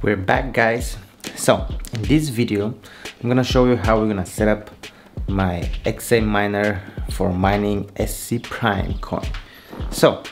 We're back, guys. So in this video I'm gonna show you how we're gonna set up my XA miner for mining SC Prime coin. So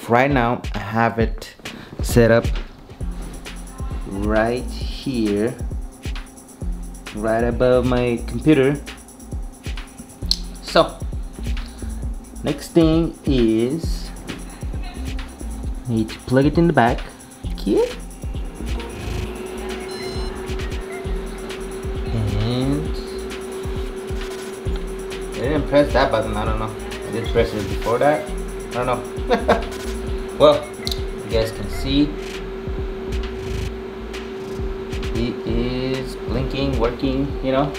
right now I have it set up right here, right above my computer. So next thing is I need to plug it in the back here, and I didn't press that button. I don't know, I did press it before that, I don't know. Well, you guys can see it is blinking, working, you know.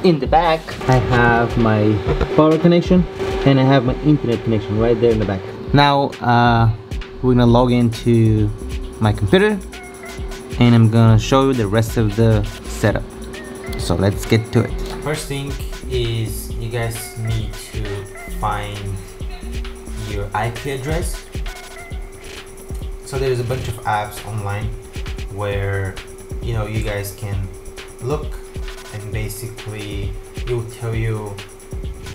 In the back I have my power connection and I have my internet connection right there in the back. Now we're gonna log into my computer and I'm gonna show you the rest of the setup. So let's get to it. First thing is you guys need to find your IP address. So there's a bunch of apps online where you guys can look, and basically it will tell you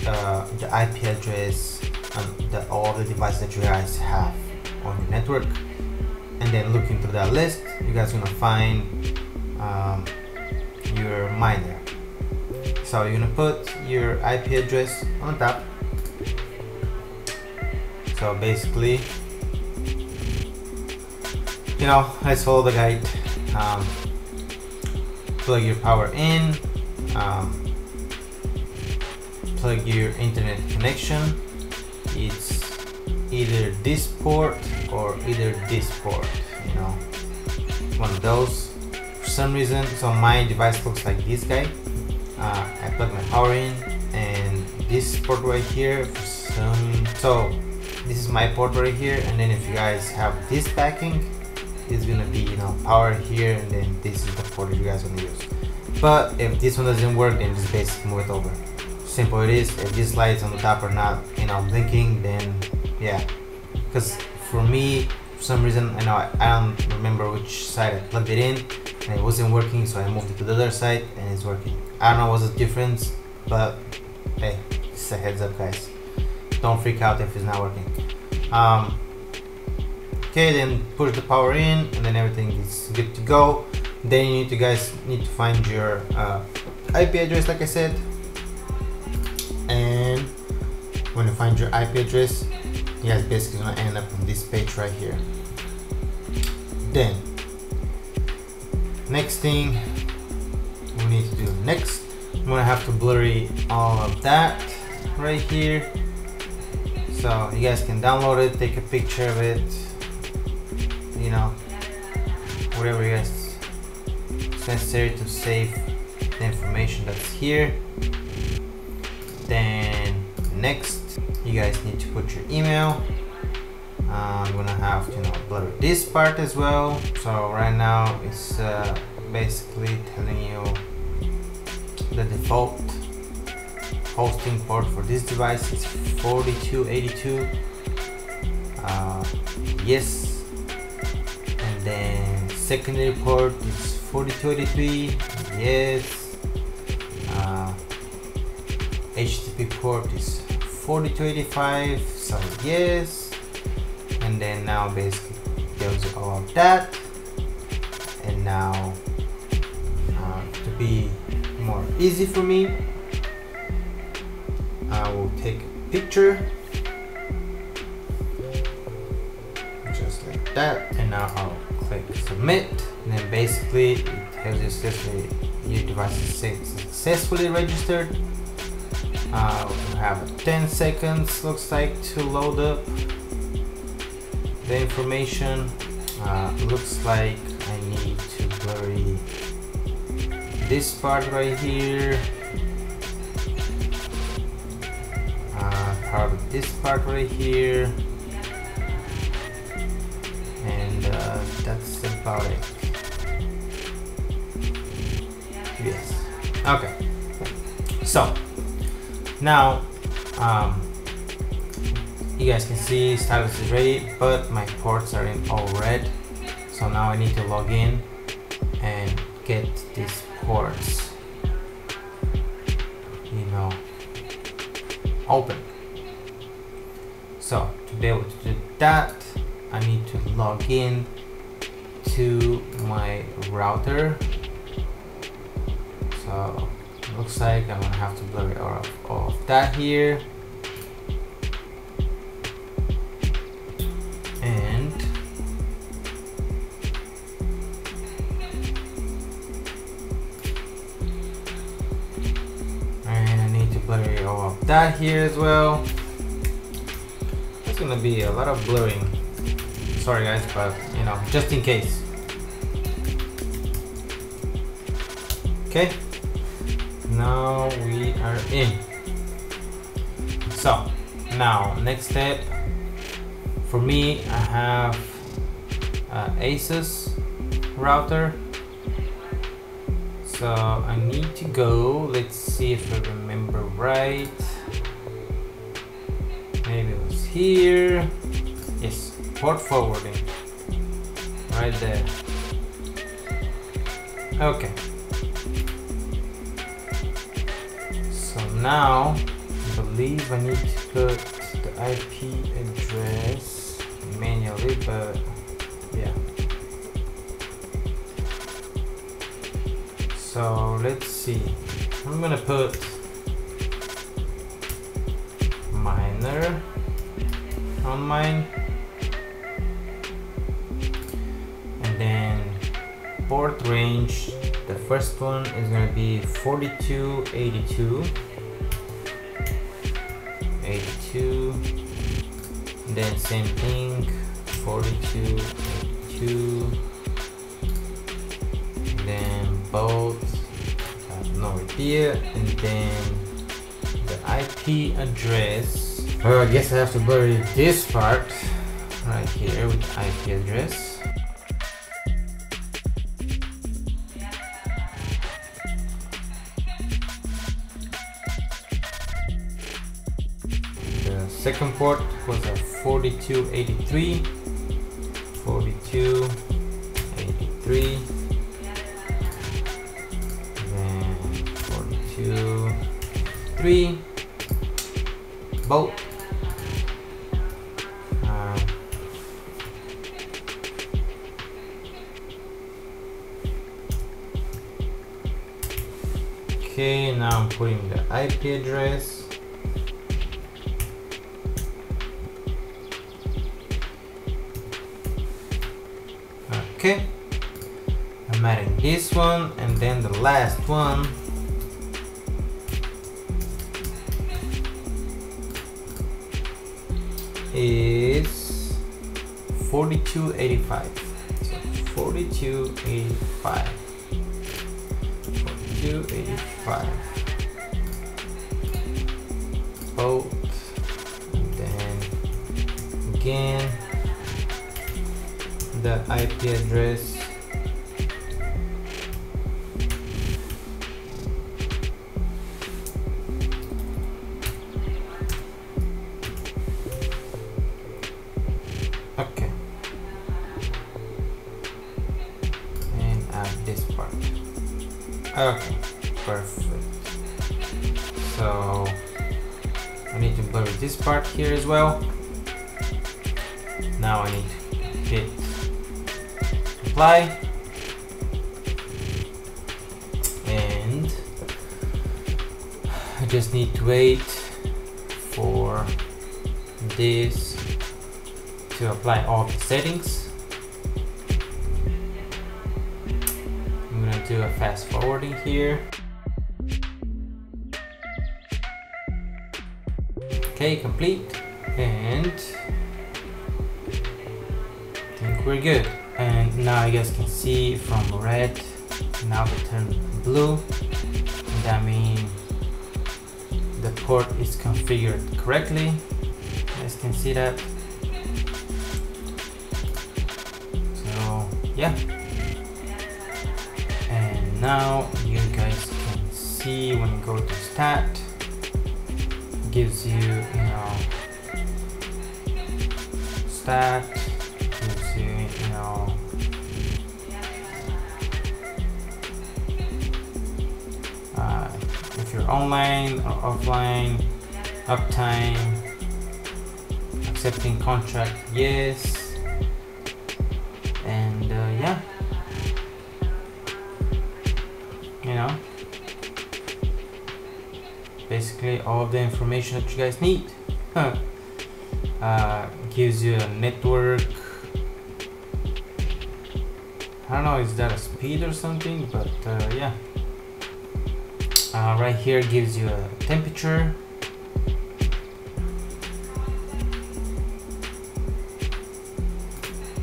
the IP address and all the devices that you guys have on your network. And then looking through that list, you guys are gonna find your miner. So you're gonna put your IP address on top. So basically, let's follow the guide. Plug your power in, plug your internet connection. It's either this port or either this port, one of those. For some reason, so my device looks like this guy. I plug my power in, and this port right here, so this is my port right here, and then if you guys have this backing, it's gonna be power here, and then this is the port you guys are gonna use. But if this one doesn't work, then just basically move it over. Simple it is. If these lights on the top are not blinking, then yeah, because for me, for some reason, I don't remember which side I plugged it in and it wasn't working, so I moved it to the other side and it's working. I don't know what's the difference, but hey, just a heads up, guys, don't freak out if it's not working. Okay, then push the power in and then everything is good to go. Then you guys need to find your IP address, like I said. And when you find your IP address, you guys basically gonna end up on this page right here. Then next thing we need to do next, I'm gonna have to blurry all of that right here. So you guys can download it, take a picture of it, whatever you guys it's necessary to save the information that's here. Then next, you guys need to put your email. I'm gonna have to blur this part as well. So right now it's basically telling you the default hosting port for this device is 4282. Yes. And then secondary port is 4283. Yes. HTTP port is 4285, so yes. And then now basically tells you all of that. And now to be more easy for me, I will take a picture just like that, and now I'll click submit, and then basically it tells you successfully your device is successfully registered. We have 10 seconds looks like to load up the information. Looks like I need to blurry this part right here, part of this part right here, and that's about it. Yes. Okay. So now you guys can see status is ready, but my ports are in all red. So now I need to log in and get these ports, you know, open. So to be able to do that, I need to log in to my router. So it looks like I'm gonna have to blur it all of that here. And I need to blur it all of that here as well. It's gonna be a lot of blurring. Sorry guys, but you know, just in case. Okay, now we are in. So now next step for me, I have Asus router. So I need to go, let's see if I remember right. Maybe it was here. Yes, port forwarding. Right there. Okay. So now I believe I need to put the IP address manually, but yeah. So let's see. I'm gonna put miner on mine, and then port range, the first one is gonna be 4282, and then same thing, 4282, and then both, I have no idea, and then the IP address. Oh, I guess I have to bury this part right here with the IP address. The second port was a 4283, 4283, then 423, both. Okay, now I'm putting the IP address. Okay, I'm adding this one, and then the last one is 4285. So 4285. 4285. Both, and then again the IP address. Okay, and add this part. Okay, perfect. So I need to blur this part here as well. Now I need to hit apply, and I just need to wait for this to apply all the settings. I'm gonna do a fast forwarding here. Okay, complete, and I think we're good. And now you guys can see from red, now it turned blue. And that means the port is configured correctly. You guys can see that. So yeah. And now you guys can see when you go to stat, it gives you, stat, gives you, online or offline, uptime, accepting contract, yes, and yeah, you know, basically all of the information that you guys need. Gives you a network. I don't know, is that a speed or something, but yeah. Right here gives you a temperature.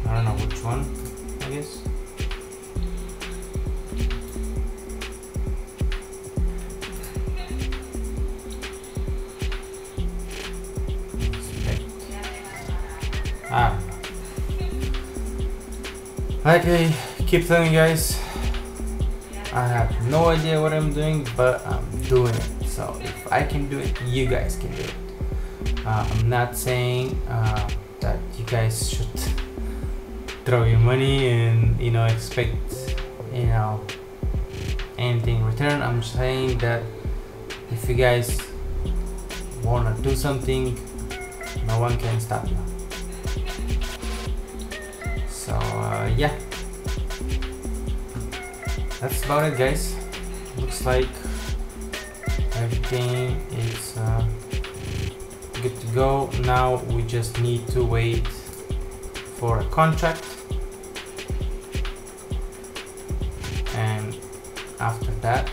I don't know which one, I guess. Like I keep telling you guys, I have no idea what I'm doing, but I'm doing it. So if I can do it, you guys can do it. I'm not saying that you guys should throw your money and, you know, expect, you know, anything in return. I'm saying that if you guys want to do something, no one can stop you. So yeah, that's about it, guys. Looks like everything is good to go. Now we just need to wait for a contract, and after that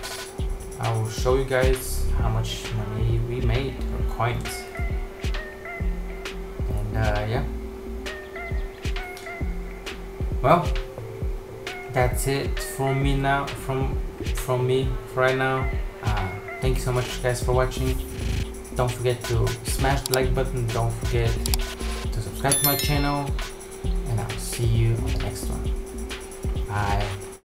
I will show you guys how much money we made, or coins. And yeah, well, that's it from me now, from me for right now. Thank you so much, guys, for watching. Don't forget to smash the like button, don't forget to subscribe to my channel, and I'll see you on the next one. Bye.